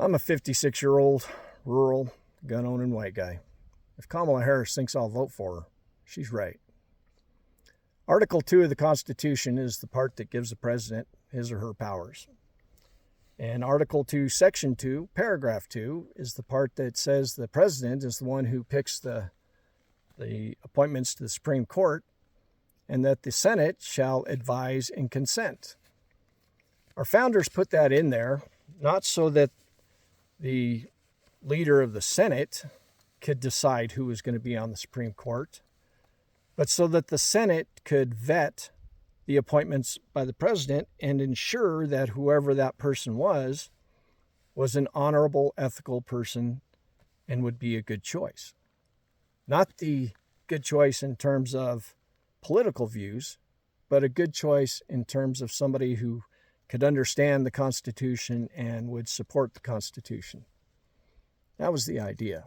I'm a 56-year-old rural gun-owning white guy. If Kamala Harris thinks I'll vote for her, she's right. Article 2 of the Constitution is the part that gives the president his or her powers. And Article 2, Section 2, Paragraph 2 is the part that says the president is the one who picks the appointments to the Supreme Court, and that the Senate shall advise and consent. Our founders put that in there, not so that the leader of the Senate could decide who was going to be on the Supreme Court, but so that the Senate could vet the appointments by the president and ensure that whoever that person was an honorable, ethical person and would be a good choice. Not the good choice in terms of political views, but a good choice in terms of somebody who could understand the Constitution and would support the Constitution. That was the idea.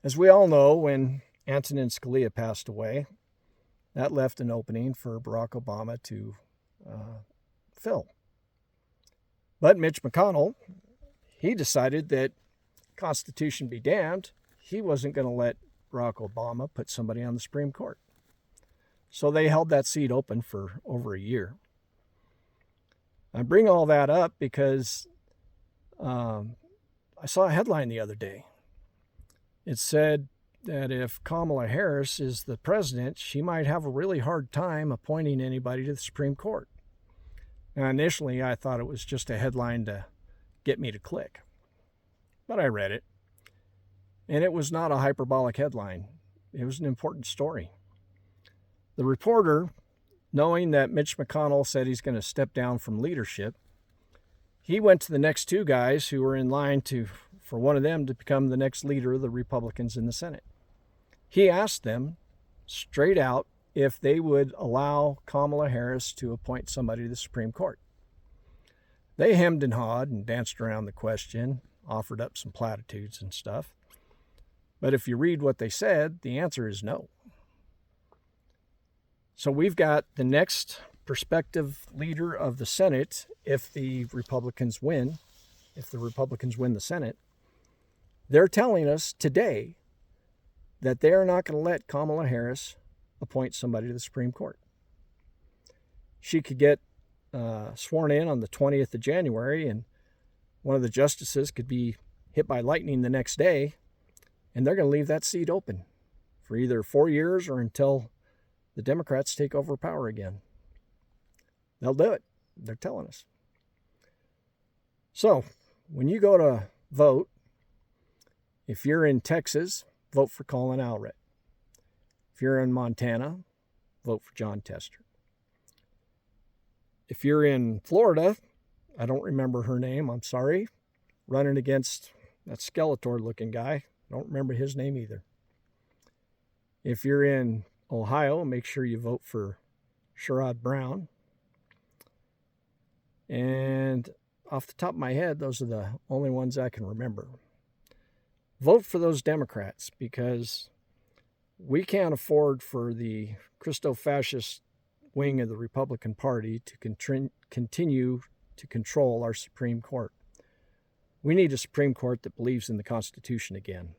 As we all know, when Antonin Scalia passed away, that left an opening for Barack Obama to fill. But Mitch McConnell, he decided that Constitution be damned, he wasn't going to let Barack Obama put somebody on the Supreme Court. So they held that seat open for over a year. I bring all that up because I saw a headline the other day. It said that if Kamala Harris is the president, she might have a really hard time appointing anybody to the Supreme Court. Now, initially, I thought it was just a headline to get me to click. But I read it, and it was not a hyperbolic headline. It was an important story. The reporter, knowing that Mitch McConnell said he's going to step down from leadership, he went to the next two guys who were in line for one of them to become the next leader of the Republicans in the Senate. He asked them straight out if they would allow Kamala Harris to appoint somebody to the Supreme Court. They hemmed and hawed and danced around the question, offered up some platitudes and stuff. But if you read what they said, the answer is no. So we've got the next prospective leader of the Senate, if the Republicans win the Senate. They're telling us today that they're not going to let Kamala Harris appoint somebody to the Supreme Court. She could get sworn in on the 20th of January, and one of the justices could be hit by lightning the next day, and they're going to leave that seat open for either 4 years or until the Democrats take over power again. They'll do it. They're telling us. So, when you go to vote, if you're in Texas, vote for Colin Allred. If you're in Montana, vote for John Tester. If you're in Florida, I don't remember her name, I'm sorry, running against that Skeletor-looking guy. I don't remember his name either. If you're in Ohio, make sure you vote for Sherrod Brown. And off the top of my head, those are the only ones I can remember. Vote for those Democrats, because we can't afford for the Christo-fascist wing of the Republican Party to continue to control our Supreme Court. We need a Supreme Court that believes in the Constitution again,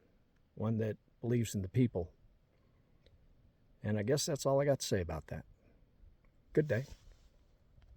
one that believes in the people. And I guess that's all I got to say about that. Good day.